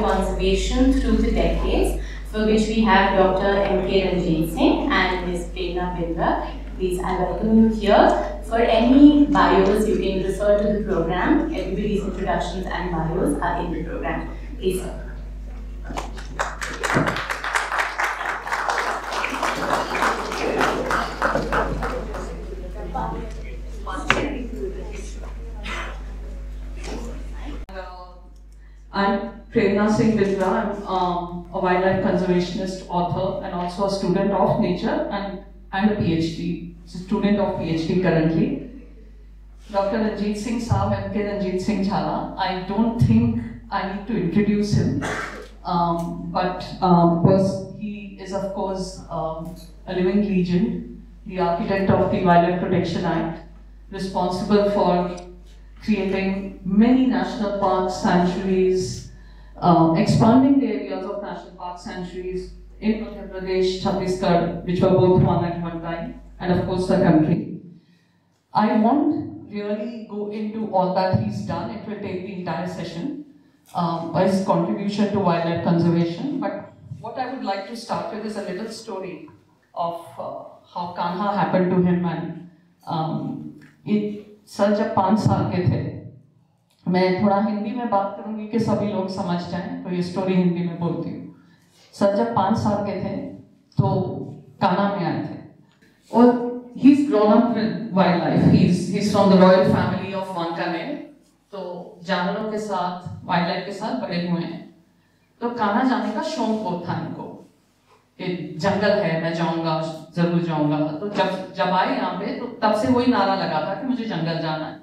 wildlife conservation through the decades, for which we have Dr. M.K. Ranjitsinh and Ms. Bindra. Please, I welcome you here. For any bios, you can refer to the program. Everybody's introductions and bios are in the program. Please, sir. I'm Prerna Bindra. I'm a wildlife conservationist, author, and also a student of nature, and a PhD, student of PhD currently. Dr. Ranjitsinh Saab, M.K. Ranjitsinh Jhala. I don't think I need to introduce him, but he is of course a living legend, the architect of the Wildlife Protection Act, responsible for creating many national parks, sanctuaries, expanding the areas of national park sanctuaries in Madhya Pradesh, Chhattisgarh, which were both one at one time, and of course the country. I won't really go into all that he's done. It will take the entire session by his contribution to wildlife conservation. But what I would like to start with is a little story of how Kanha happened to him, and sir जब 5 साल के थे, मैं थोड़ा हिंदी में बात करूंगी कि सभी लोग समझ जाएं, तो ये स्टोरी हिंदी में बोलती हूँ। सर जब 5 साल के थे तो कान्हा में आए थे, और he's grown up with wildlife. He's from the royal family of Kanha, तो जानवरों के साथ, वाइल्डलाइफ के साथ बड़े हुए हैं। तो कान्हा जाने का शौक बहुत था इनको कि जंगल है, मैं जाऊंगा, जरूर जाऊंगा। तो जब आए यहाँ पे, तो तब से वही नारा लगा था कि मुझे जंगल जाना है।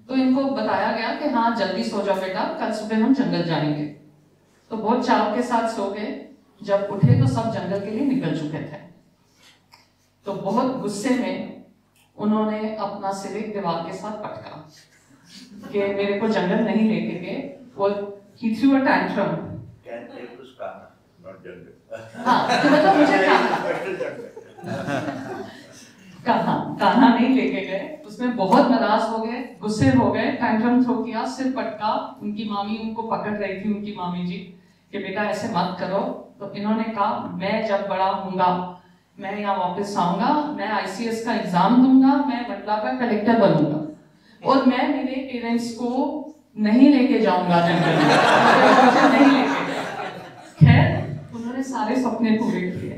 तो इनको बताया गया कि हाँ, जल्दी सो जाओ बेटा, कल सुबह हम जंगल जाएंगे। तो बहुत चाव के साथ सो गए। जब उठे तो सब जंगल के लिए निकल चुके थे। तो बहुत गुस्से में उन्होंने अपना सिर एक दीवार के साथ पटका कि मेरे को जंगल नहीं लेके गए। वो he threw a tantrum. हाँ, तो मतलब मुझे कान्हा नहीं लेके गए, उसमें बहुत नाराज हो गए, गुस्से हो गए, टैंट्रम थ्रो किया, सिर पटका। उनकी मामी उनको पकड़ रही थी, उनकी मामी जी, कि बेटा ऐसे मत करो। तो इन्होंने कहा, मैं जब बड़ा होऊंगा, मैं यहाँ वापस आऊंगा, मैं ICS का एग्जाम दूंगा, मैं मंडला का कलेक्टर बनूंगा, और मैं मेरे पेरेंट्स को नहीं लेके जाऊंगा जंगल में, मुझे नहीं लेके जाएंगे। खैर, उन्होंने सारे सपने पूरे किए,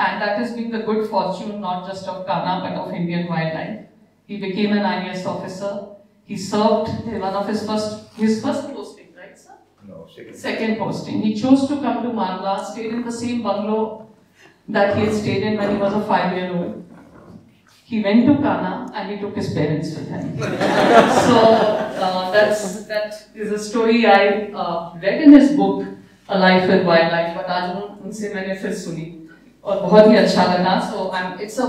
and that has been the good fortune not just of Kanha but of Indian wildlife. He became an IAS officer. He served one of his first posting, right, sir? No, second posting. He chose to come to Mandla, stayed in the same bungalow that he had stayed in when he was a 5-year-old. He went to Kanha and he took his parents with him. So that is a story I read in his book, A Life with Wildlife, but आज उनसे मैंने फिर सुनी और बहुत ही अच्छा लगा. So it's a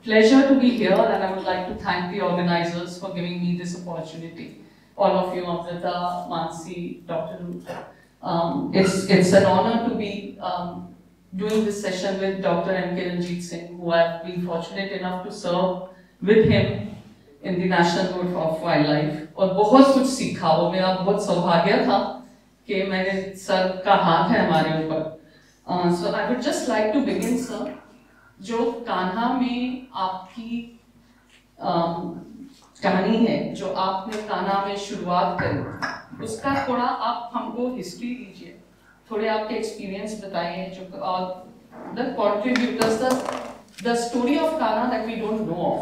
pleasure to be here, and I would like to thank the organizers for giving me this opportunity. All of you, Amrita, Mansi, Dr. Ruth. It's an honor to be doing this session with Dr. M.K. Ranjitsinh, who I've been fortunate enough to serve with him in the National Board of Wildlife. और बहुत कुछ सीखा, वो मेरा बहुत सौभाग्य था कि मेरे सर का हाथ है हमारे ऊपर. So I would just like to begin, sir. जो कान्हा में आपकी कहानी है, जो आपने कान्हा में शुरुआत करी, उसका थोड़ा आप हमको हिस्ट्री दीजिए, थोड़े आपके एक्सपीरियंस बताइए, जो the contributors, the story of Kanha that we don't know of,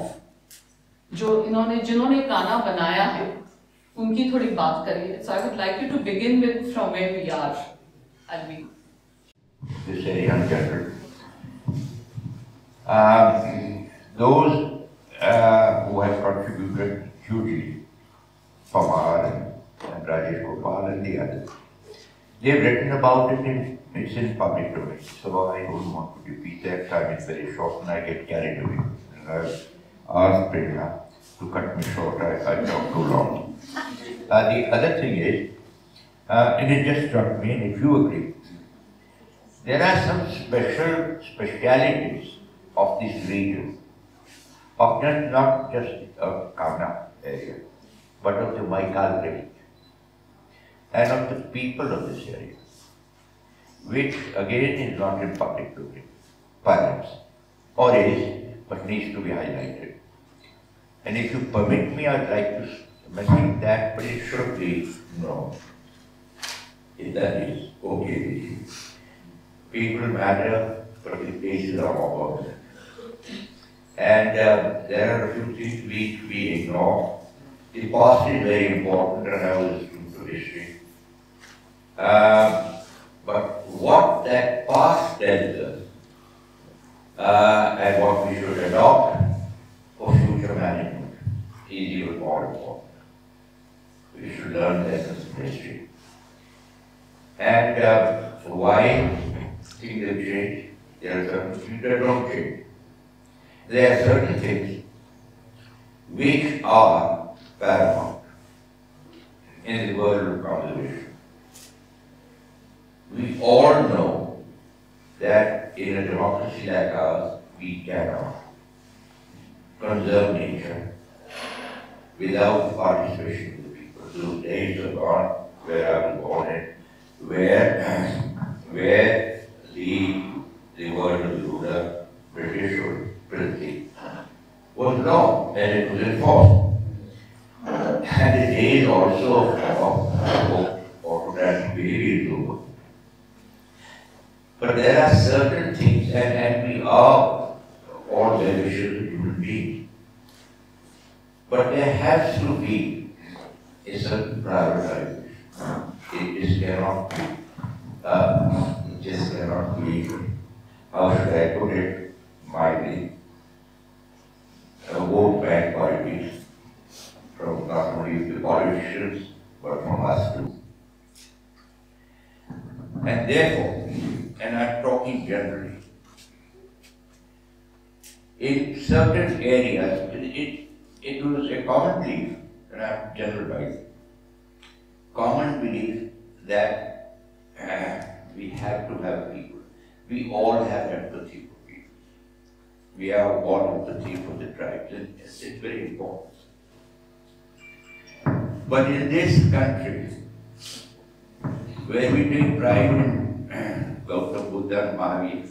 जो जिन्होंने कान्हा बनाया है, उनकी थोड़ी बात करिए. So I would like you to begin with from where we are. Alvi. This area in general. Those who have contributed hugely, Pamar and Rajesh Gopal and the others, they have written about it it's in public domain, so I don't want to repeat that. Time is very short and I get carried away. And I've asked Prerna to cut me short, I talk too long. The other thing is, and it just struck me, and if you agree, there are some specialities of this region, of not just the Kanha area, but of the Maikal range, and of the people of this area. which again is not in public domain, parlance, or is, but needs to be highlighted. And if you permit me, I'd like to mention that, but it should be known. If that is okay with you. People matter, but the places are more important. And there are a few things which we ignore. The past is very important, and I was into history. But what that past tells us, and what we should adopt for future management is even more important. We should learn lessons from history. And why things have changed? There are certain things that don't change. There are certain things which are paramount in the world of conservation. We all know that in a democracy like ours, we cannot conserve nature without the participation of the people. Those days are gone where I was born in, where the word of the ruler, British or British, was law and it was enforced. And the days also of autocratic behavior is over. But there are certain things, and we are all beneficial human beings. But there has to be a certain prioritization. It just cannot be, how should I put it mildly, vote bank politics from not only the politicians, but from us too. And therefore, and I'm talking generally, in certain areas, it was a common belief, and I'm generalizing, common belief that we have to have people. We all have empathy for people. We have all empathy for the tribes, and it's very important. But in this country, where we take pride in Gautam Buddha, Mahavir,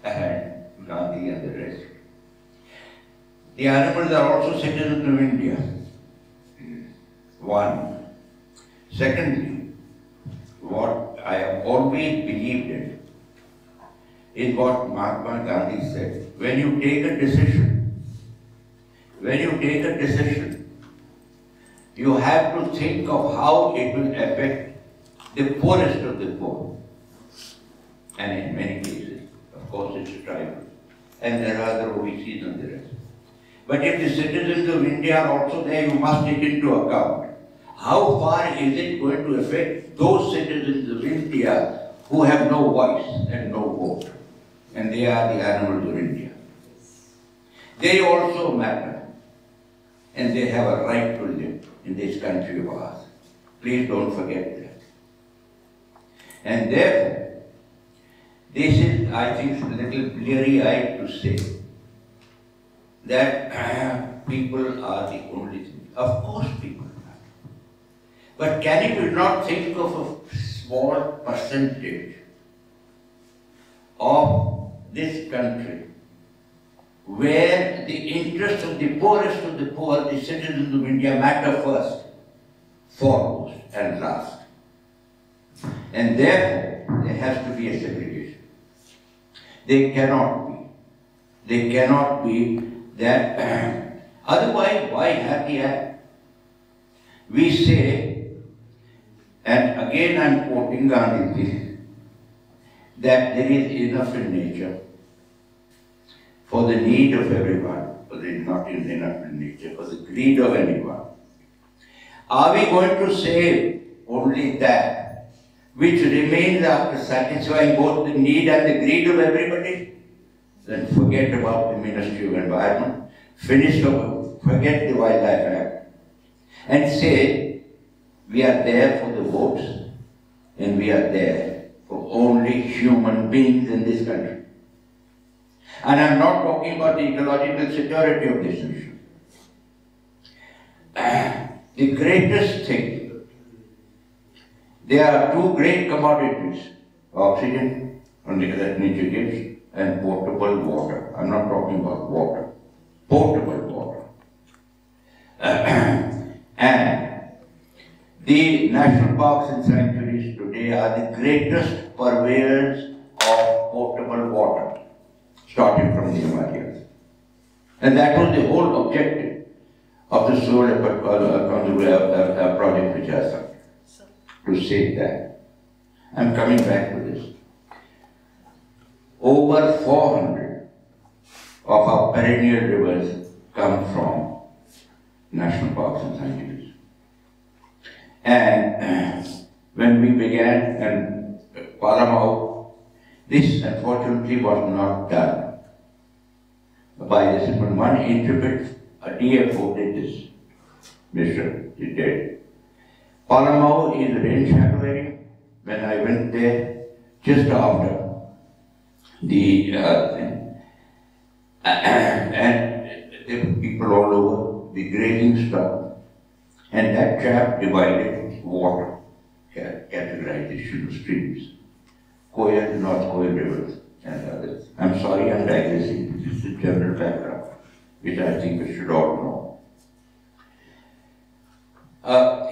and Gandhi and the rest, the animals are also citizens of India. One. Secondly, what I have always believed in is what Mahatma Gandhi said. When you take a decision, you have to think of how it will affect the poorest of the poor. And in many cases, of course, it's a tribal. And there are other OBCs and the rest. But if the citizens of India are also there, you must take into account how far is it going to affect those citizens of India who have no voice and no vote. And they are the animals of India. They also matter. And they have a right to live in this country of ours. Please don't forget that. And therefore, this is, I think, a little bleary-eyed to say that people are the only thing. Of course people are. But can you not think of a small percentage of this country where the interests of the poorest of the poor, the citizens of India, matter first, foremost and last. And therefore, there has to be a segregation. They cannot be. They cannot be that. Otherwise, why have the act? We say, and again I'm quoting Gandhi, that there is enough in nature for the need of everyone, but there is not enough in nature for the greed of anyone. Are we going to save only that which remains after satisfying both the need and the greed of everybody? Then forget about the Ministry of Environment, forget the Wildlife Act, and say we are there for the votes and we are there for only human beings in this country. And I'm not talking about the ecological security of this nation. The greatest thing, there are two great commodities oxygen on the that nature gives, and potable water. I'm not talking about water. Potable water. And the national parks and sanctuaries today are the greatest purveyors of potable water, starting from the Himalayas. And that was the whole objective of the solar project which I started, to save that. I'm coming back to this. Over 400 of our perennial rivers come from national parks and sanctuaries. And when we began, and Palamau, this unfortunately was not done by this one intrepid, a DFO did this mission, he did. Palamau is a rain shadow area. When I went there, just after the thing, and there were people all over, the grazing stopped, and that chap divided water, categorization of streams, Koyal, North Koyal rivers, and others. I'm sorry, I'm digressing. This is the general background, which I think we should all know.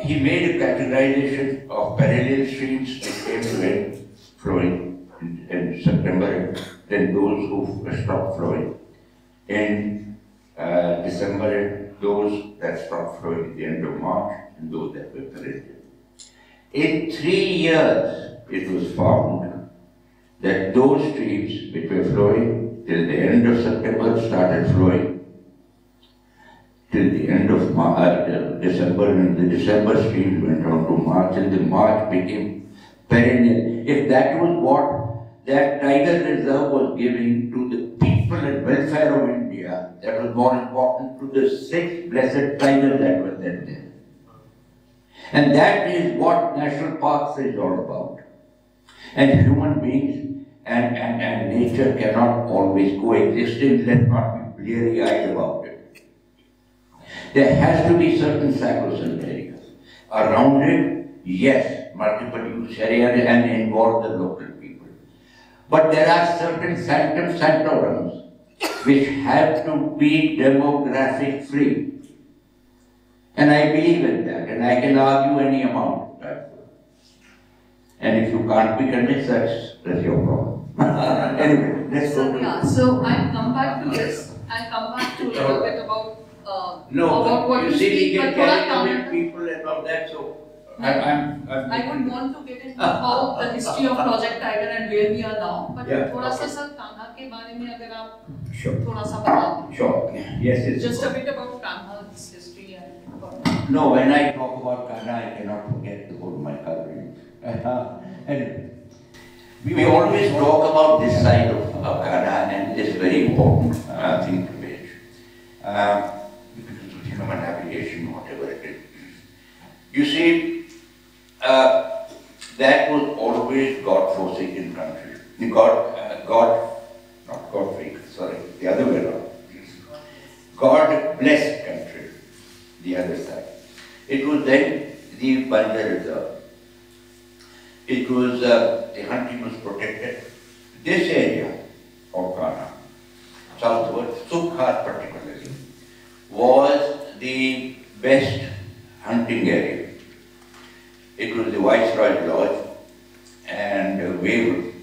He made a categorization of parallel streams that came to end, flowing in September, then those who stopped flowing in December, and those that stopped flowing at the end of March, and those that were perennial. In 3 years, it was found that those streams which were flowing till the end of September started flowing till the end of December, and the December streams went on to March, and the March became perennial. If that was what that tiger reserve was giving to the people and welfare of India, that was more important to the 6 blessed tigers that were there. And that is what national parks is all about. And human beings and nature cannot always coexist, and let's not be bleary-eyed about it. There has to be certain sacrosanct areas. Around it, yes, multiple use areas and involve the local people. But there are certain sanctum sanctorums which have to be demographic free. And I believe in that, and I can argue any amount of that. And if you can't be convinced, that's your problem. Anyway, let's go. Yeah, so I'll come back to this. I'll come back to a little bit about no, what you see, we get carried away comment with people about that, so I would want to get into how the history of Project Tiger and where we are now. But Yeah, थोड़ा सा okay. Sir Kanha के बारे में अगर आप Sure. थोड़ा सा बता दें. Sure. Yes, yes. Just a bit about Kanha's history and. No, when I talk about Kanha, I cannot forget to go to my covering. Anyway, we always talk about this side of Kanha, and it is very important, I think, because of human navigation, whatever it is. You see, that was always God-forsaken country. Not God-forsaken, sorry, the other way around. God-blessed country, the other side. It was then the Bindra reserve. It was, the hunting was protected. This area of Kanha, southward, Sukhar particularly, was the best hunting area. It was the Viceroy's lodge, and Wave,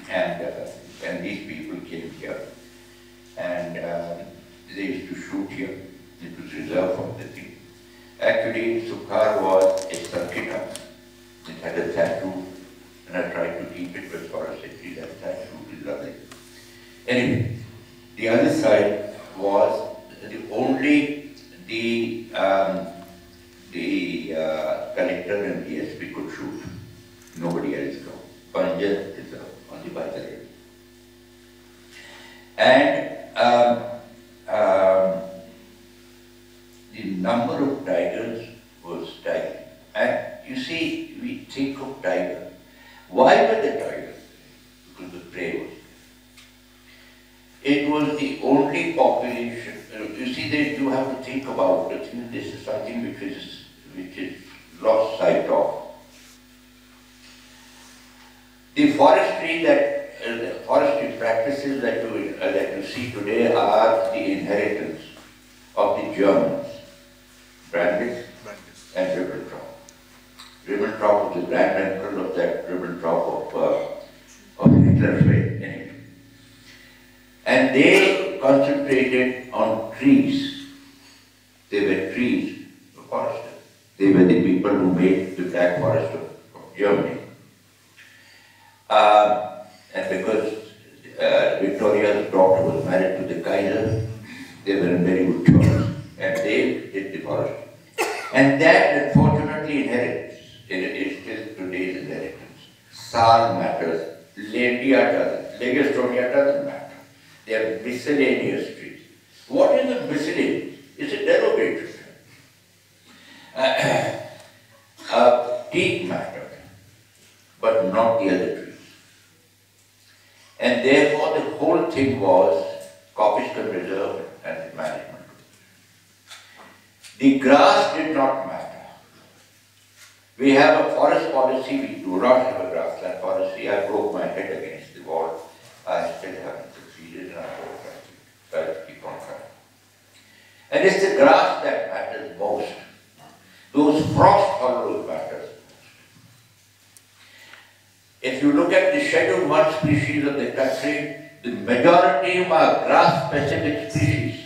and these people came here, and they used to shoot here. It was reserved for the thing. Actually, Sukhar was a circuit. It had a thatch roof, and I tried to keep it, but for a city, that thatch roof is lovely. Anyway, the other side was the collector and the SP could shoot. Nobody else could. Panjat is on the Bindra. And the number of tigers was staggering. And you see, we think of tiger. Why were the tigers? Because the prey was there. It was the only population. You see, that you have to think about it. This is something which is lost sight of. The forestry practices that you see today are the inheritance of the Germans, Brandes and Ribbentrop. Ribbentrop was the granduncle of that Ribbentrop of Hitler's reign. And they concentrated on trees. They were trees, foresters. They were the people who made the Black Forest of Germany. And because Victoria's daughter was married to the Kaiser, they were in very good choice. And they did the forestry. And that, unfortunately, inherits. It is still today's inheritance. Sal matters, Landia doesn't, Legastonia doesn't matter. They are miscellaneous trees. What is a miscellaneous? It's a derogatory term. Teak mattered, but not the other trees. And therefore the whole thing was coppice conserved and management. The grass did not matter. We have a forest policy, we do not have a grassland policy. I broke my head against the wall. I still haven't succeeded and I will try to keep on trying. And it's the grass that matters most. Those frost hollows matters most. If you look at the Schedule 1 species of the country, the majority are grass-specific species,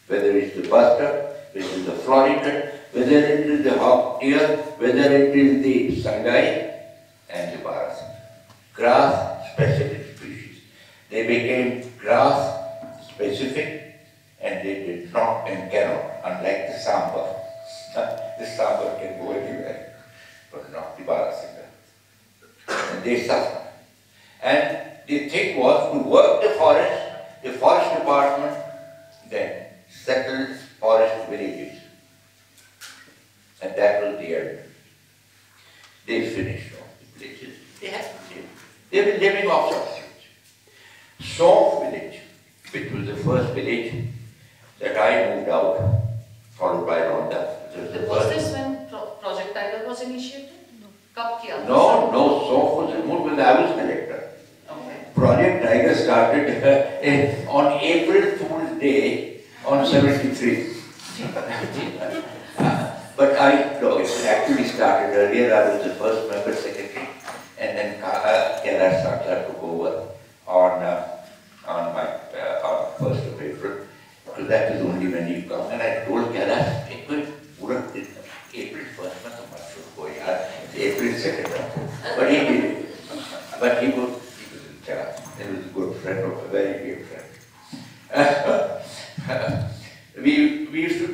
whether it's the buster, whether it's the Florican, whether it is the hawk deer, whether it is the sangai and the baras. Grass-specific species. They became grass-specific and they did not and cannot, unlike the sambar. The sambar can go anywhere, but not the barasinger. And they suffer. And the thing was to work the forest department then settled forest villages. And that was the end. They finished off the villages. They had to live. They were living off substitutes. Sof village, which was the first village that I moved out, followed by Rhonda. Was this when Project Tiger was initiated? No, Sof was removed when I was collector. Okay. Project Tiger started on April Fool's Day on 73. But it actually started earlier. I was the first member secretary, and then Kailash Sakla took over on 1st of April. So that is only when you come. And I told Kailash, April 1st, it's April 2nd. But he did it. But he was in charge. He was a good friend, a very dear friend. We used to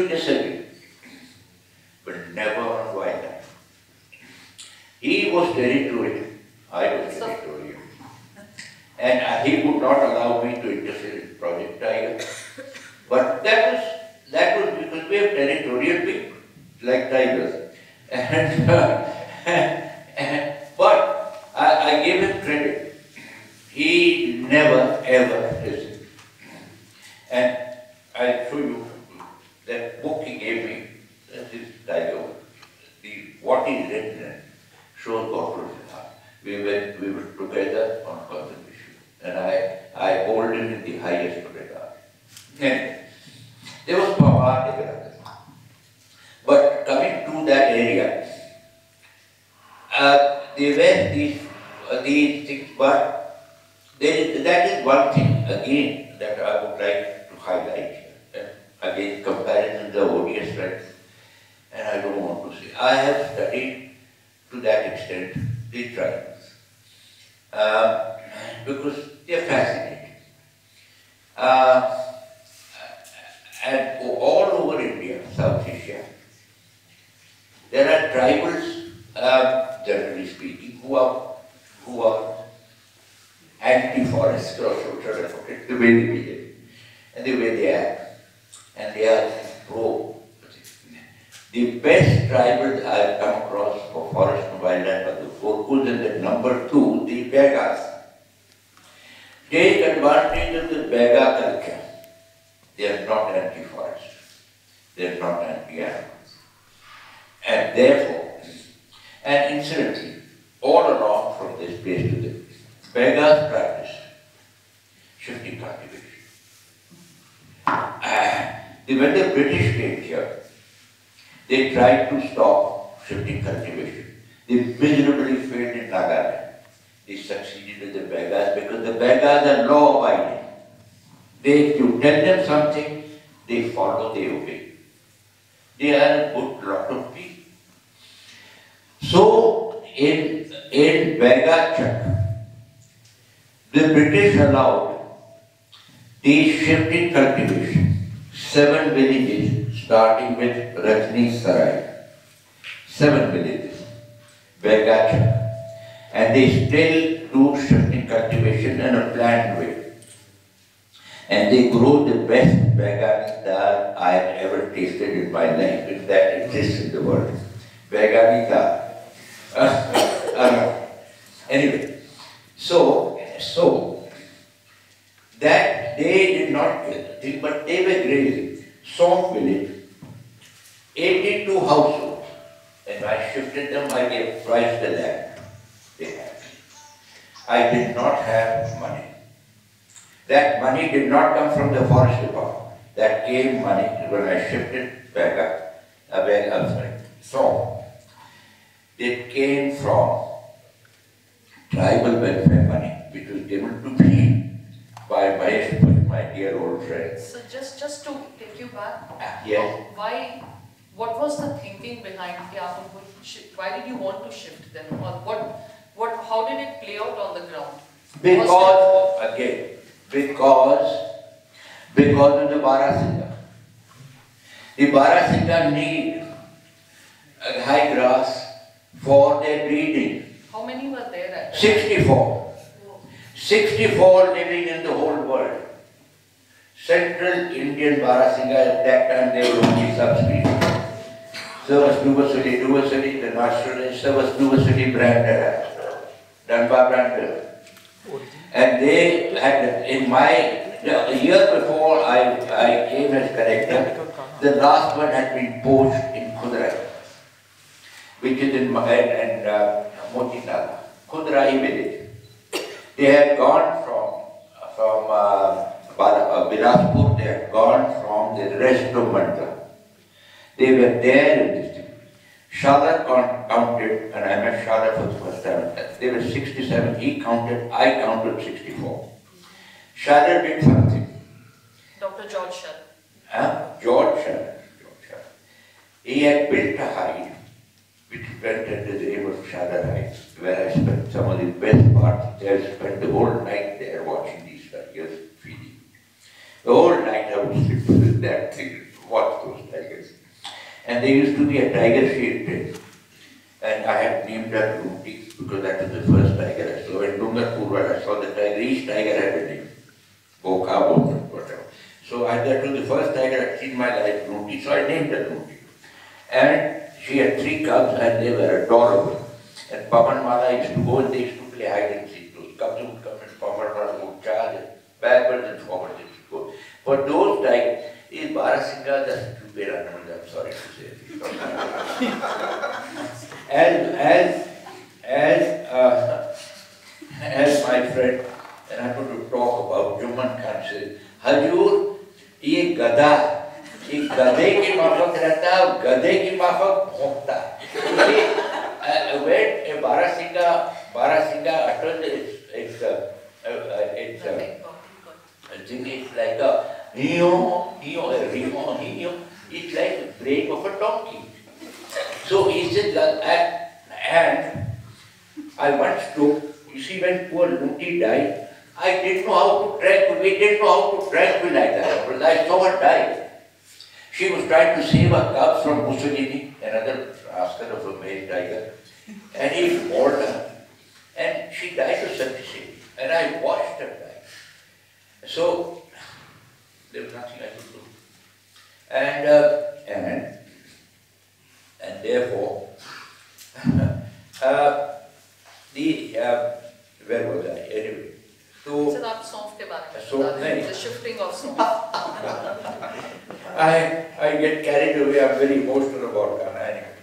disagree. But never on wildlife. He was territorial. I was territorial. And he would not allow me to interfere in Project Tiger. But that was because we have territorial people, like tigers. But I gave him credit. He never ever listened. And I'll show you that book he gave me, that is Tiger. What he's written shows what was in heart. We were together on conservation. And I hold him in the highest regard. And there was Pawar. But coming to that area, there were these things, but that is one thing again that I would like to highlight. Again, comparisons are odious, right? And I don't want to say. I have studied to that extent the tribes because they are fascinating. And all over India, South Asia, there are tribals, generally speaking, who are anti-forest, or so shall I put it, the way they behave and the way they act. And they are pro. The best tribals I have come across for forest and wildlife are the Gorkhas, and then number 2, the Begas. Take advantage of the Bega culture. They are not anti-forest. They are not anti-animals. And therefore, and incidentally, beggars practice shifting cultivation. When the British came here, they tried to stop shifting cultivation. They miserably failed in Nagaland. They succeeded with the beggars because the beggars are law-abiding. If you tell them something, they follow, they obey. They are a good lot of people. So, in Begachak, the British allowed the shifting cultivation. 7 villages, starting with Rajni Sarai. 7 villages, Begachak. And they still do shifting cultivation in a planned way. And they grow the best Begani dal I have ever tasted in my life, if that exists in the world. Begani dal. Anyway, so that they did not kill the thing, but they were grazing. Song village, 82 households. And I shifted them, I gave twice the land they had. I did not have money. That money did not come from the forest department. That came money when I shifted back up, song. It came from tribal welfare money, which was given to me by Mahesh, my dear old friend. So just to take you back, yes. What was the thinking behind why did you want to shift them? Or how did it play out on the ground? Because of the Barasinga. The Barasinga need high grass for their breeding. How many were there at 64. 64 living in the whole world. Central Indian Barasinga, at that time they were only subspecies. Service Duvasuli, the national Service Duvasuli brand, Danba brand. And they had, the year before I came as corrector, the last one had been poached in Khudurai, which is in Motinala, Khudurai village. They had gone from Bilaspur, they had gone from the rest of Mandla. They were there in this thing. Shadar counted, and I met Shadar for the first time. They were 67, he counted, I counted 64. Shadar did something. Dr. George Shadar. George Shadar. He had built a hide, which went under the name of Shadar Heights, where I spent some of the best parts there. I spent the whole night there watching these tigers feeding. The whole night I would sit with that thing, watch those tigers. And there used to be a tiger shaped pit. And I had named that Ruti because that was the first tiger I saw. In Dungarpur, where I saw the tiger, each tiger had a name. Boka, whatever. So that was the first tiger I'd seen in my life, Ruti. So I named her Ruti. And she had 3 cubs and they were adorable. And Pavan Mala used to go and they used to play hide and seek. Those cubs would come and Pavan Mala would charge and backwards and forwards they used to go. For those tigers, is Barasinga the stupid animal, I'm sorry to say. As my friend, and I'm going to talk about Juman Khan said, Hajur, ye gada. एक गधे की माफक रहता है और गधे की माफक भोंकता है। When Barasinga uttered its thing is like a it's like the brain of a donkey. So he said that, and I once took, you see when poor Luti died, I didn't know how to tranquilize, we didn't know how to tranquilize her, because I saw her die. She was trying to save her cubs from Mussolini, another rascal of a male tiger, and he mauled her, and she died of septicemia, and I watched her die. So, there was nothing I could do. And therefore, where was I? Anyway. So, the shifting of songs. I get carried away, I'm very emotional about Kanha anyway.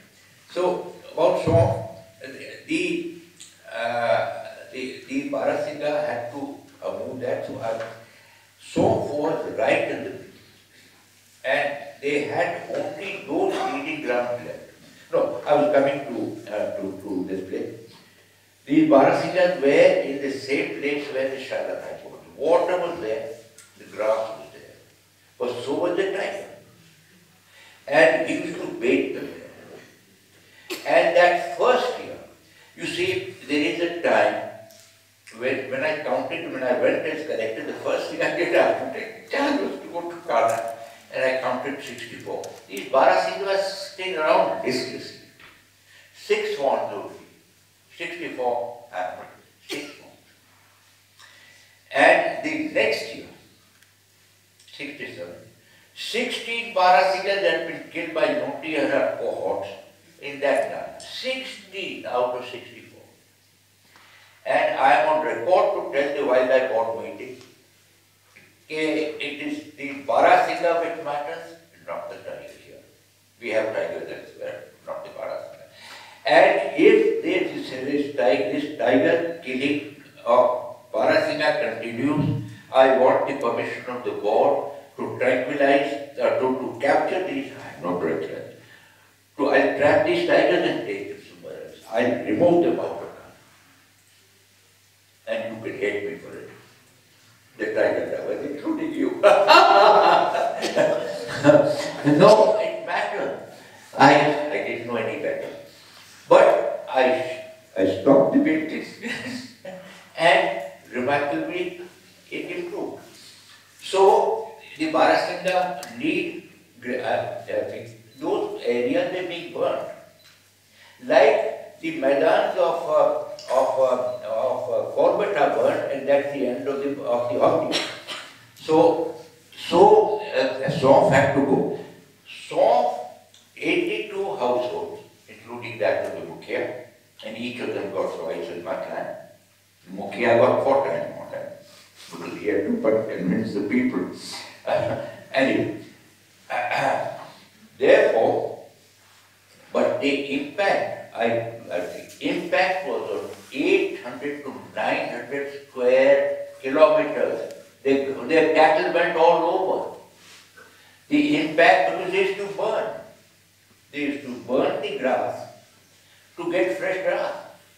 So, about song, the Barasinga had to move that, so was right in the middle. And they had only those breeding grounds left. No, I was coming to this place. These Barasingas were in the same place where the Shalakai was. The water was there, the grass was there. But so was the tiger. And he used to bait them there. And that first year, you see, there is a time when I counted, when I went and collected the first thing I did, I was to go to Kanha, and I counted 64. These Barasingas were staying around discussing. 6 swans only. 64 happened. 6 swans. And the next year, 67, 16 Barasingas had been killed by Noti and her cohorts in that night. 16 out of 64. And I am on record to tell the wildlife board meeting, it is the Barasinga which matters, not the tiger here. We have tigers elsewhere, not the Barasinga. And if this tiger killing of Barasinga continues, I want the permission of the board to tranquilize, to capture these, not tranquilize, I'll trap these tigers and take them somewhere else. I'll remove them out of Kanha. And you can hate me for it. The tiger lovers, including you. No, it mattered. I didn't know any better. But I stopped the business and remarkably it improved. So the Barasinga need those areas are being burnt. Like the Maidans of Corbett are burnt, and that's the end of the hockey. So Sonf had to go. Sonf, 82 households, including that of the Mukhia, and each of them got twice as much land. Mukhia got 4 times more land, because he had to convince the people. Anyway, therefore, but the impact, I think, impact was on 800 to 900 square kilometers. Their cattle went all over. The impact, because they used to burn. They used to burn the grass to get fresh grass.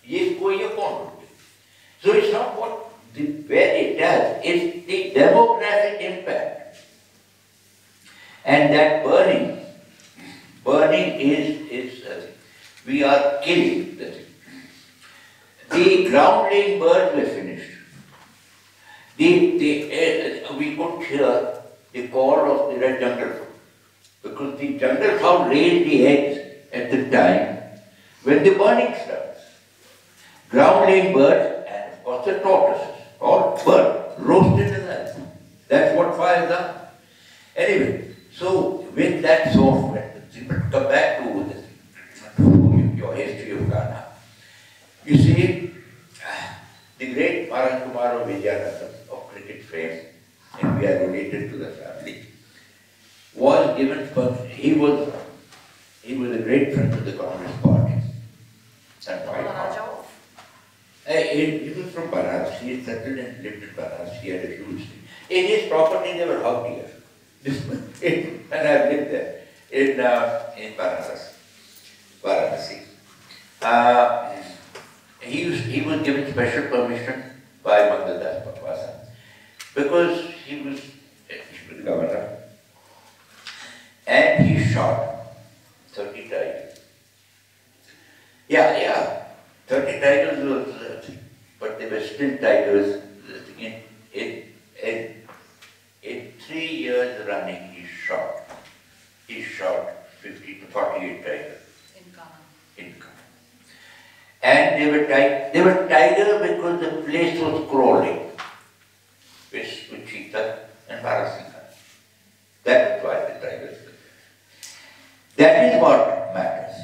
Yes, so it's not where it does, it's the demographic impact. And that burning is we are killing the thing. The ground-laying birds were finished. We could hear the call of the red jungle, because the jungle fowl laid the eggs at the time when the burning starts. Ground-laying birds and of course the tortoises, all burnt, roasted alive. That's what fires are. Anyway, so with that software, come back to this, your history of Kanha. You see, the great Maran Kumar Vijayanathan of cricket fame, and we are related to the family, was given, he was a great friend of the Communist Party. And he was from Banaras. He had settled and lived in Banaras. He had a huge thing. In his property, there were hog deer. And I lived there in Banaras, Varanasi. He was given special permission by Mangaldas Papasa because he was governor, and he shot 30 tigers. 30 tigers was, but they were still tigers. In 3 years running, he shot 50 to 48 tigers. In Kanha. And they were tigers because the place was crawling with cheetah and Barasinga. That's why the tigers. That is what matters.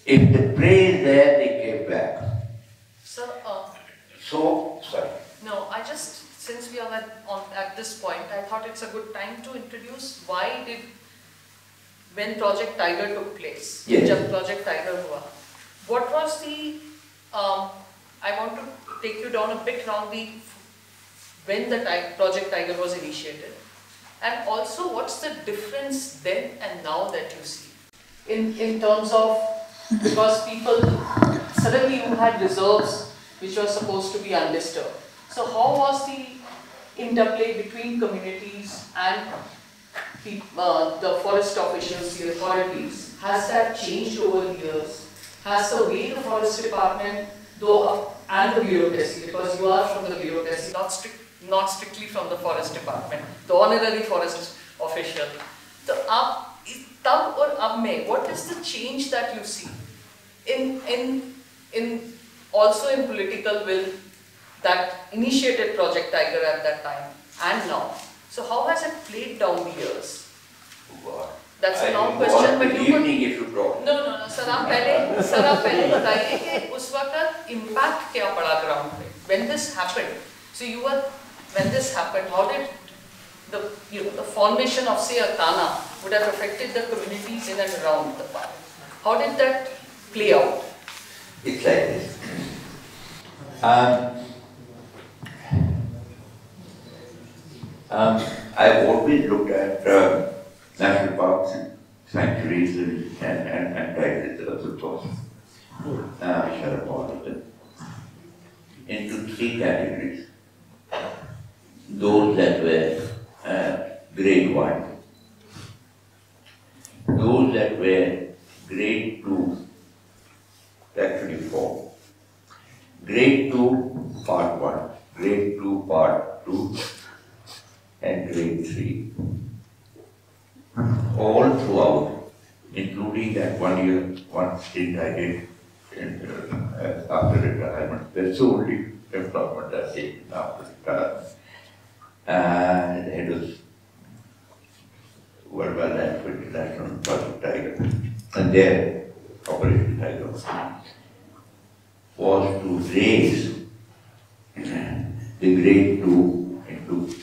If the prey is there, they came back. Sir, sorry. No, since we are at this point, I thought it's a good time to introduce when Project Tiger took place. Yes. Project Tiger hua. What was the, I want to take you down a bit wrongly when the Project Tiger was initiated? And also, what's the difference then and now that you see? In terms of, because people, suddenly you had reserves which were supposed to be undisturbed. So how was the interplay between communities and the forest officials, the authorities? Has that changed over the years? Has the way the forest department, and the bureaucracy, because you are from the bureaucracy, not strictly from the forest department, the honorary forest official. So, tab or ab mein, what is the change that you see in also in political will that initiated Project Tiger at that time and now? So how has it played down the years? That's a long question, but you could. No. Sir, आप पहले बताइए कि उस वक्त impact क्या पड़ा ground पे when this happened. So when this happened, how did the formation of, say, a Kanha would have affected the communities in and around the park? How did that play out? It's like this. I've always looked at national parks and sanctuaries and tiger reserves, of course, which are a part of it, into three categories. Those that were grade 1, those that were grade 2, actually 4, grade 2 part 1, grade 2 part 2, and grade 3. All throughout, including that one stint I did after retirement. That's the only employment I did after retirement. And it was World Wildlife International Project Tiger. And their Operation Tiger was to raise the grade 2 into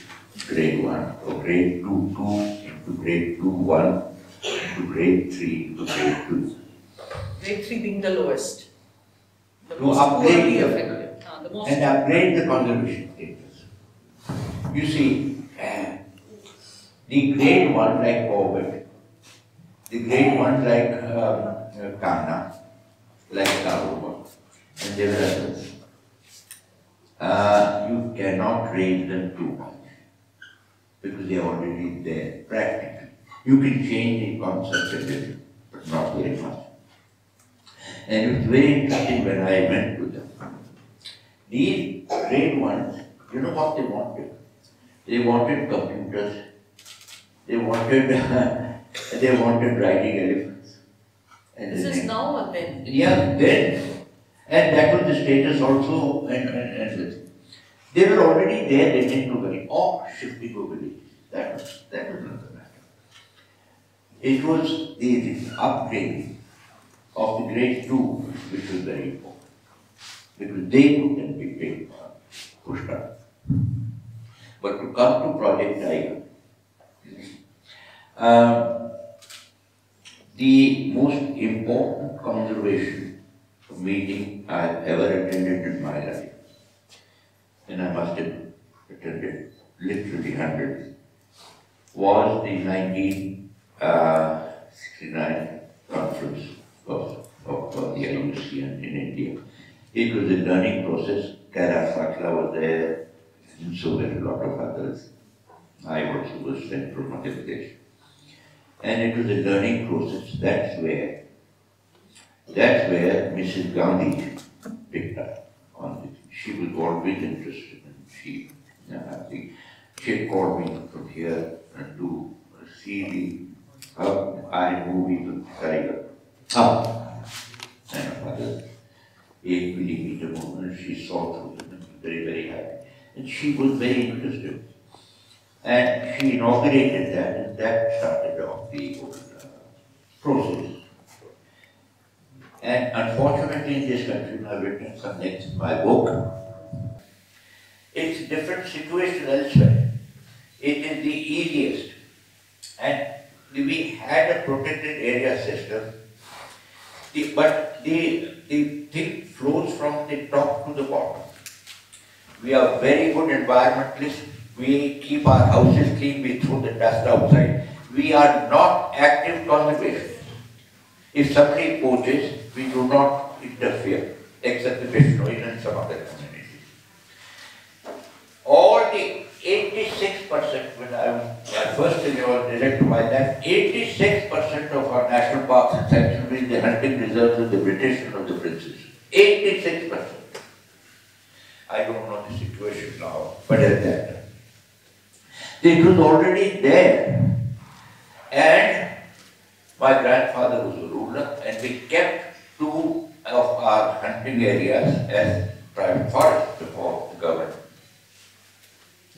grade 1, or grade 2, 2 into grade 2, 1, to grade 3 into grade 2. Grade 3 being the lowest. To upgrade and upgrade the conservation status. You see, the grade 1 like Orbit, the grade 1 like Kanha, like Karuma, and there are others. You cannot raise them too much because they are already there practically. You can change the concept a little, but not very much. And it's very interesting when I went to them. These grade 1s, you know what they wanted? They wanted computers. They wanted riding elephants. And this is now or then? Yeah, then. And that was the status also. And they were already there, they didn't do very. Or shifting over villages. That was not the matter. It was the upgrading of the grade 2, which was very important. Because they couldn't be pushed up. But to come to Project Tiger, the most important conservation meeting I have ever attended in my life, and I must have attended literally hundreds, was the 1969 conference of the IUCN in India. It was a learning process. Sakla was there, and so were a lot of others. I also was sent from Madhya Pradesh. And it was a learning process. That's where Mrs. Gandhi picked up on it. She was always interested, and she had called me from here to see the movies of the tiger. And others. 8 millimeter movement, she saw through them and was very, very happy. And she was very interested. And she inaugurated that, and that started off the whole process. And unfortunately in this country, I've written some next in my book, it's a different situation elsewhere. It is the easiest. And we had a protected area system, but the thing flows from the top to the bottom. We are very good environmentalists. We keep our houses clean, we throw the dust outside. We are not active conservationists. If somebody poaches, we do not interfere, except the Vishnois and some other communities. All the 86%, when I first in your direct wildlife, 86% of our national parks and sanctuaries, the hunting reserves of the British and of the princes. 86%. I don't know the situation now, but at that time. It was already there. And my grandfather was a ruler, and we kept 2 of our hunting areas as private forests before the government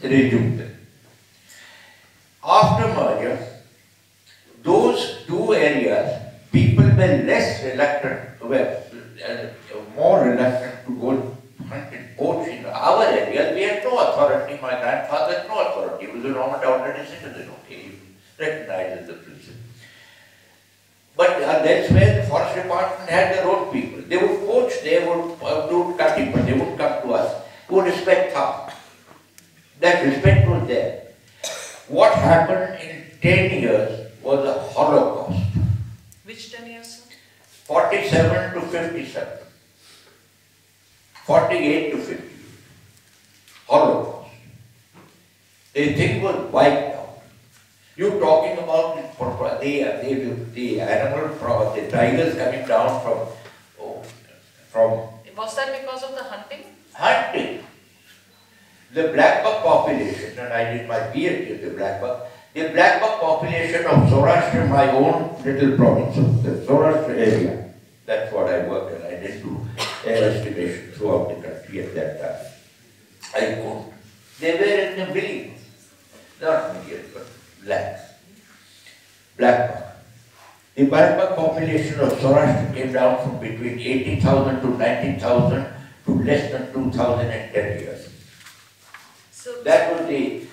resumed them. After merger, those 2 areas, people were less reluctant, more reluctant to go hunt and poach in our area. We had no authority. My grandfather had no authority. He was a Roman already citizen. He recognized as the principle. But that's where the forest department had their own people. They would poach, they would do cutting, but they wouldn't come to us. We would respect them. That respect was there. What happened in 10 years was a holocaust. Which 10 years, sir? 47 to 57. 48 to 50. Holocaust. The thing was wiped out. You're talking about the animal, the tigers coming down from. Was that because of the hunting? Hunting. The black buck population, and I did my PhD in the black buck population of Saurashtra, my own little province, the Saurashtra area. That's what I worked on. I didn't do air estimation throughout the country at that time. I couldn't. They were in the millions, not millions, but lakhs. Black buck. The black buck population of Saurashtra came down from between 80,000 to 90,000 to less than 2,000 in 10 years. So That was the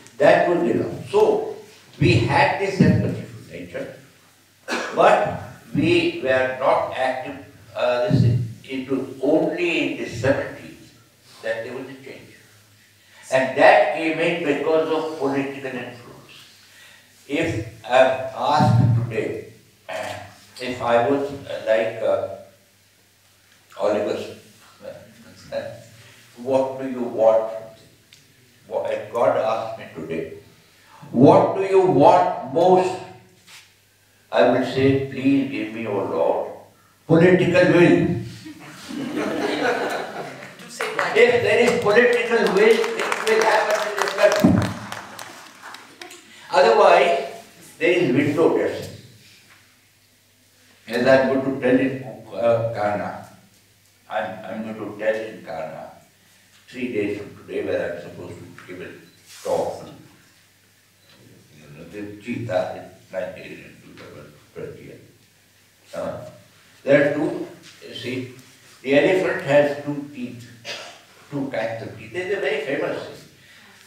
law. So we had this empathy for nature, but we were not active. It was only in the 70s that there was a change. And that came in because of political influence. If I'm asked today, if I was like Oliver, what do you want? If God asked me today, what do you want most? I will say, please give me, O Lord, political will. If there is political will, it will happen in this country. Otherwise, there is window dressing. As I'm going to tell in Kanha, I'm going to tell in Kanha 3 days from today, where I'm supposed to give a talk. The cheetah in 1920. There are 2, you see, the elephant has 2 teeth, 2 kinds of teeth. They are very famous thing.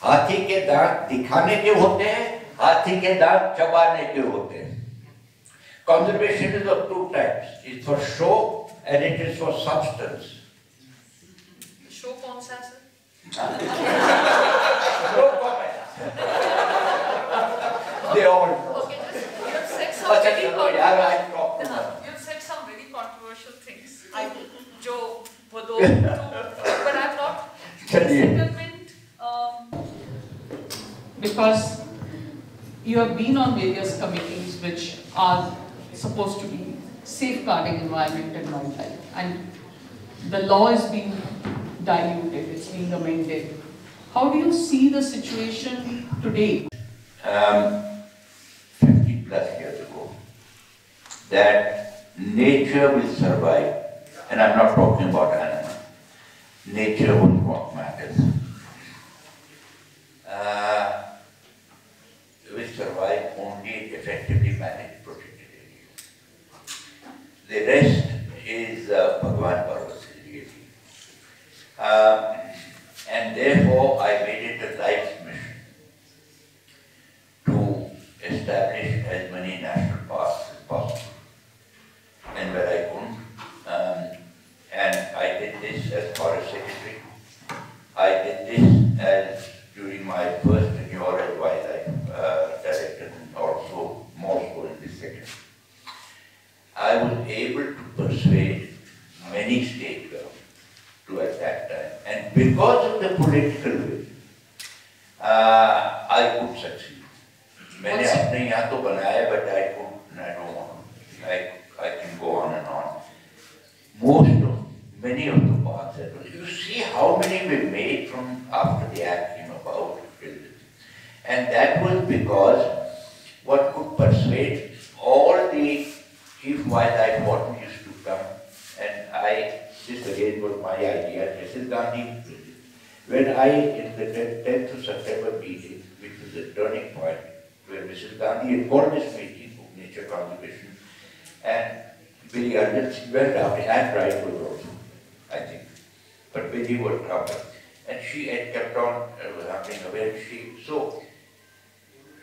हाथी के दांत दिखाने के होते हैं, हाथी के दांत चबाने के होते हैं. Conservation is of 2 types. It's for show and it is for substance. Show कौन सा है, sir? No comment. They all know. Okay, you have said some very You have said some very controversial things. But I'm not. Settlement, because you have been on various committees which are supposed to be safeguarding environment and wildlife, and the law is being diluted, it's being amended. How do you see the situation today? 50 plus years ago, that nature will survive, and I'm not talking about animals. Nature was what matters. Will survive only in effectively managed protected areas. The rest is Bhagwan Parvat's reality. And therefore, I made it a life's mission to establish as many national parks as possible. And where I couldn't, and I did this as Forest Secretary, I did this as during my first tenure as wildlife director and also more so in this second. I was able to persuade many state governments to at that time, and because of the political will, I could succeed. मैंने अपने यहाँ तो बनाया, but I don't want to. I can go on and on. Many of the parks, you see how many we made from after the act came about. And that was because what could persuade all the chief wildlife wardens used to come, and this again was my idea, Mrs. Gandhi, when in the 10th of September meeting, which was a turning point, where Mrs. Gandhi had called this meeting of nature conservation, and very Ranjitsinh went out, and Wright was also, I think, but very were covered. And she had kept on happening away.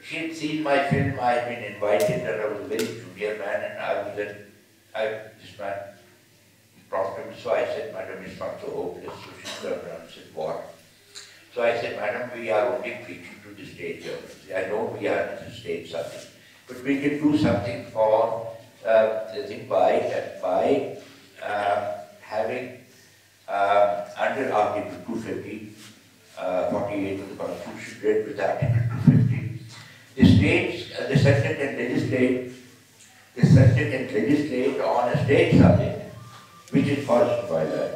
She had seen my film, I had been invited, and I was a very junior man, and this man prompted me, so I said, Madam, it's not so hopeless. So she turned around and said, what? So I said, Madam, we are only preaching to the state governments. I know we are in the state something, but we can do something for the thing by having under Article 250, 48 of the Constitution, read with Article 250, the states, the center can legislate on a state subject, which is forest and wildlife.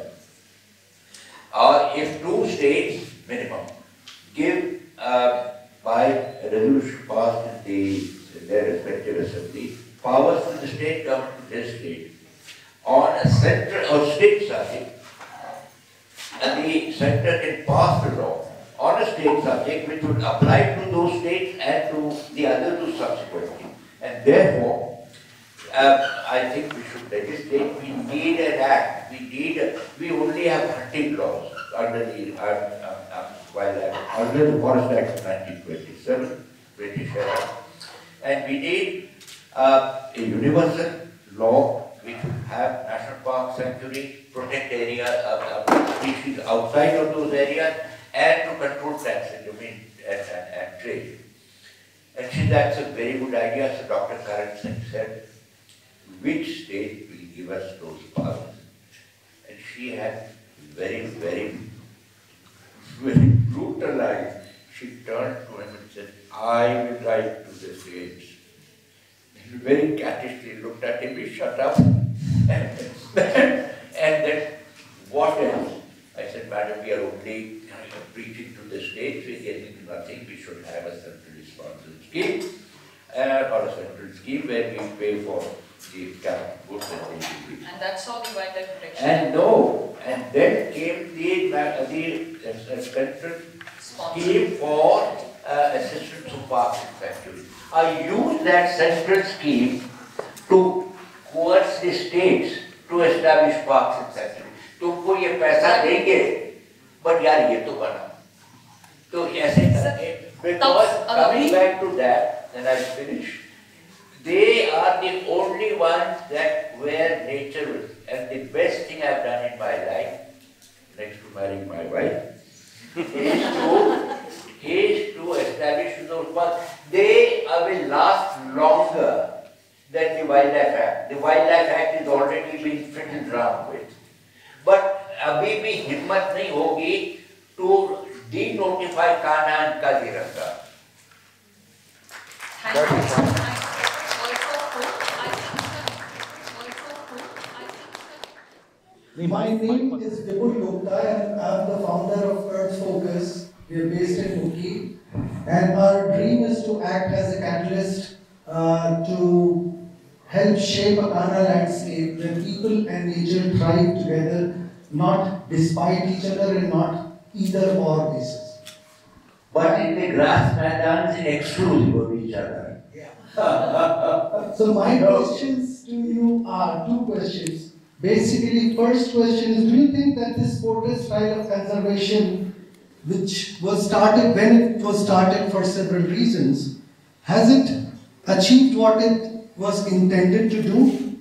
If two states minimum give by a resolution passed in their respective assembly powers to the state government to legislate on a central or state subject, and the center can pass the law on a state subject which would apply to those states and to the other two subsequently. And therefore, I think we should legislate. We need an act. We only have hunting laws under the under the Forest Act of 1927, British era, and we need a universal law which would have national park, sanctuary, protect areas of species outside of those areas, and to control taxes, and trade. Actually, that's a very good idea. So Dr. Ranjitsinh said, which state will give us those powers? And she had very brutalized. She turned to him and said, I will write to the states. He very cattishly looked at him, he shut up. And then, what else? I said, Madam, we are only preaching to the states, we are getting nothing. We should have a centrally sponsored scheme, or a central scheme where we pay for the capital goods and the And that's how the wildlife protection. And then came the central scheme for assistance to parks and sanctuaries. I used that central scheme to coerce the states to establish parks and sanctuaries. तुमको ये पैसा देंगे, but यार ये तो बना. तो ऐसे करके, because coming back to that, and I finish. They are the only ones that where nature was. And the best thing I've done in my life, next to marrying my wife, is to establish those parks. They will last longer than the Wildlife Act. The Wildlife Act is already been fiddled around with. But abhi bhi himmat nahi hogi to denotify Kanha and Kaziranga. My name is Vipul Gupta and I am the founder of Earth Focus. We are based in Muki, and our dream is to act as a catalyst to help shape a Kanha landscape where people and nature thrive together, not despite each other and not either or basis. But in the grass madans in exclusive of each other. Yeah. So my questions to you are two questions. Basically, first question is, do you think that this portrait style of conservation, which was started when it was started for several reasons, has it achieved what it was intended to do,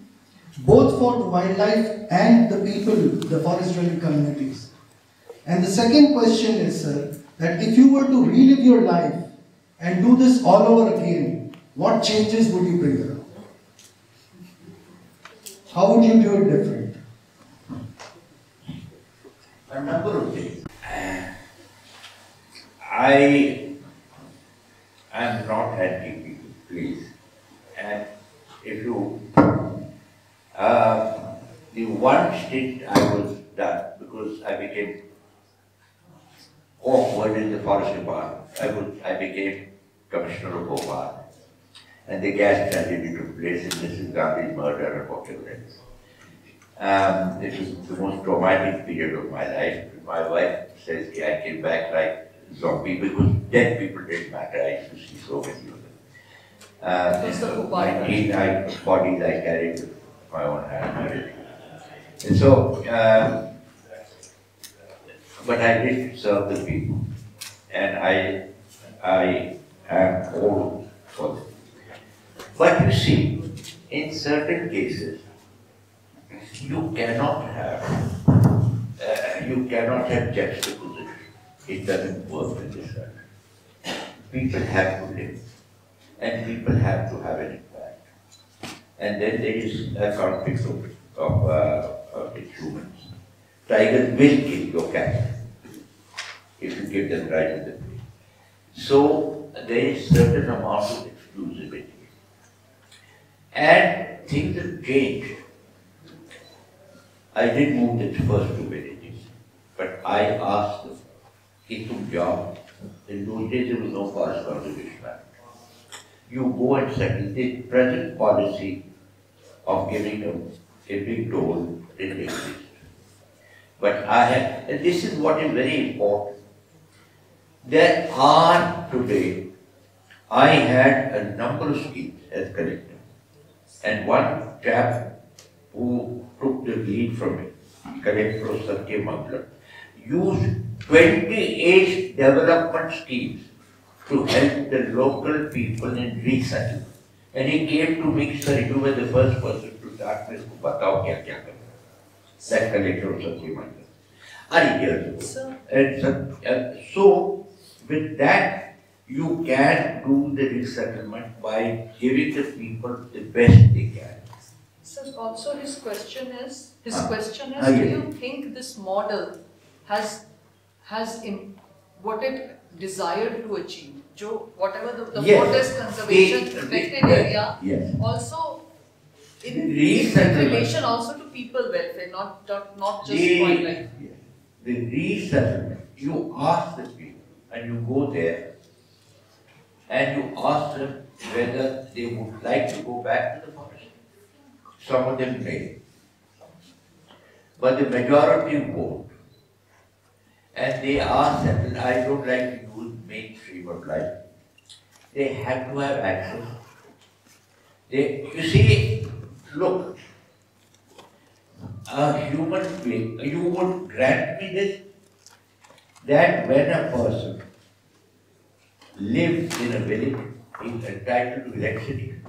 both for the wildlife and the people, the forest dwelling communities? And the second question is, sir, that if you were to relive your life and do this all over again, what changes would you bring about? How would you do it different? A number of things. I am not anti-people, please. And if you, the one stint I was done, because I became awkward in the forest department, I became Commissioner of Bhopal. And the gas tragedy took place in Mrs. Gandhi's murder and whatever else. It was the most traumatic period of my life. My wife says I came back like zombie because dead people didn't matter. I used to see so many of them. 99 bodies I carried with my own hand. And so, but I did serve the people, and I am all for them. But you see, in certain cases, you cannot have juxtaposition. It doesn't work in this country. People have to live, and people have to have an impact. And then there is a conflict of humans. Tigers will kill your cat if you give them right in the place. So there is certain amount of exclusivity. And things have changed. I did move the first two villages, but I asked them, "Ki tum jao." In those days there was no forest conservation act. You go and settle. The present policy of giving them a big toll didn't exist. But I have, and this is what is very important. There are today, I had a number of schemes as collector. And one chap who took the lead from me, Collector of Satya Mangala, used 28 development schemes to help the local people in resettlement. And he came to me, sir, you were the first person to start with, batao kya kya karna. That Collector of Satya Mangala. Are years ago. And so, with that, you can do the resettlement by giving the people the best they can. So also his question is, do yes. you think this model has what it desired to achieve? Whatever the Yes. forest conservation protected area, yes. Also in resettlement. relation also to people welfare, not just wildlife. The resettlement, you ask the people and you go there and you ask them whether they would like to go back to the forest. Some of them may, but the majority won't. And they are settled. I don't like to use mainstream of life. They have to have access. You see, look, a human being, you would grant me this, that when a person lives in a village, he is entitled to electricity,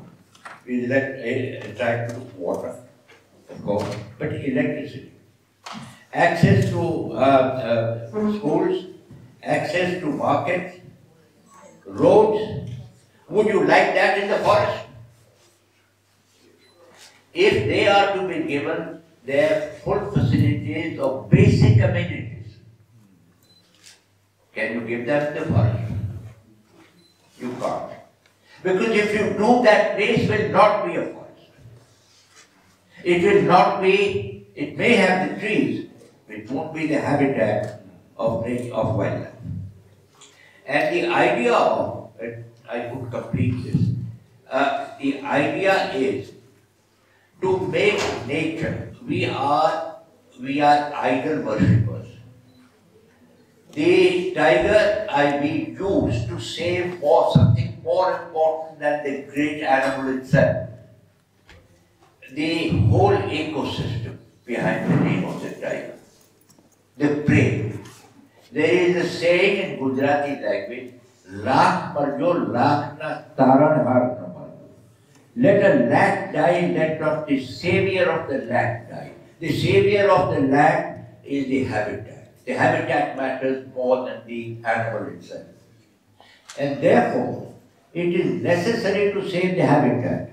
he is entitled to water, of course, but electricity. Access to schools, access to markets, roads. Would you like that in the forest? If they are to be given their full facilities of basic amenities, can you give them the forest? You can't. Because if you do, that place will not be a forest. It will not be, it may have the trees, it won't be the habitat of wildlife. And the idea of, I could complete this, the idea is to make nature, we are idol worshippers. The tiger I be used to save for something more important than the great animal itself. The whole ecosystem behind the name of the tiger. The prey. There is a saying in Gujarati language, Lakh marjo, lakh na taran har na marjo. Let a lakh die, let not the savior of the lakh die. The savior of the lakh is the habitat. The habitat matters more than the animal itself. And therefore, it is necessary to save the habitat.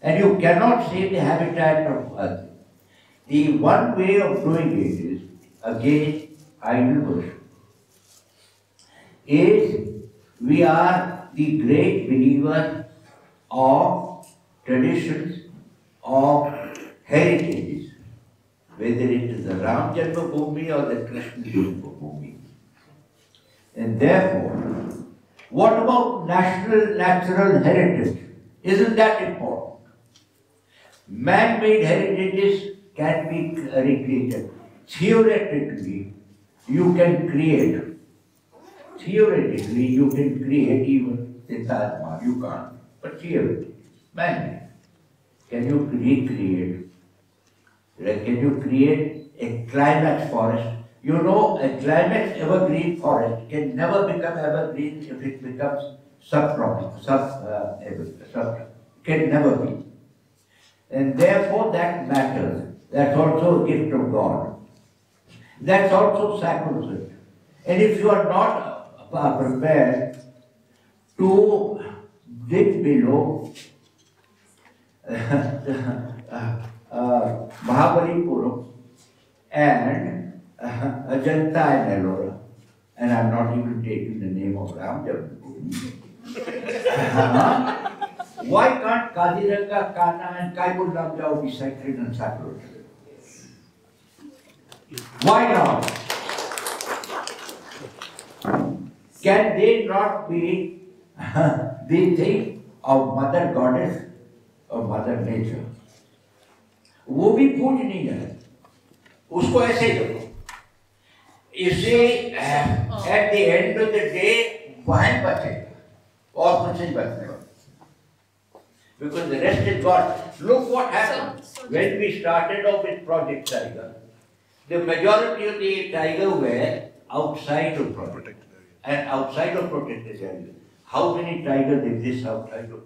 And you cannot save the habitat of Earth. The one way of doing it is, again, idle worship. We are the great believer of traditions, of heritages, whether it is the Ram Janmabhoomi or the Krishna Janmabhoomi. And therefore, what about natural heritage? Isn't that important? Man-made heritages can be recreated. Theoretically, you can create. Theoretically, you can create even the Taj Mahal. You can't. But theoretically, man-made. Can you recreate? Can you create a climax forest? You know, a climax evergreen forest can never become evergreen if it becomes subtropical, can never be. And therefore that matters. That's also a gift of God. That's also sacrosanct. And if you are not prepared to dig below Mahabalipuram and Ajanta and Ellora, and I'm not even taking the name of Ram Janmabhoomi. Why can't Kaziranga, Kanha and Kaibul Ramjao be sacred and sacrosanct? Why not? Can they not be the thing of Mother Goddess or Mother Nature? वो भी पूजनीय है, उसको ऐसे ही रखो. इसे at the end of the day वहीं बचेगा और कुछ नहीं बचने वाला. Because the rest is God. Look what happened when we started off with Project Tiger. The majority of the tiger were outside of Project and outside of protected area. How many tigers exist outside of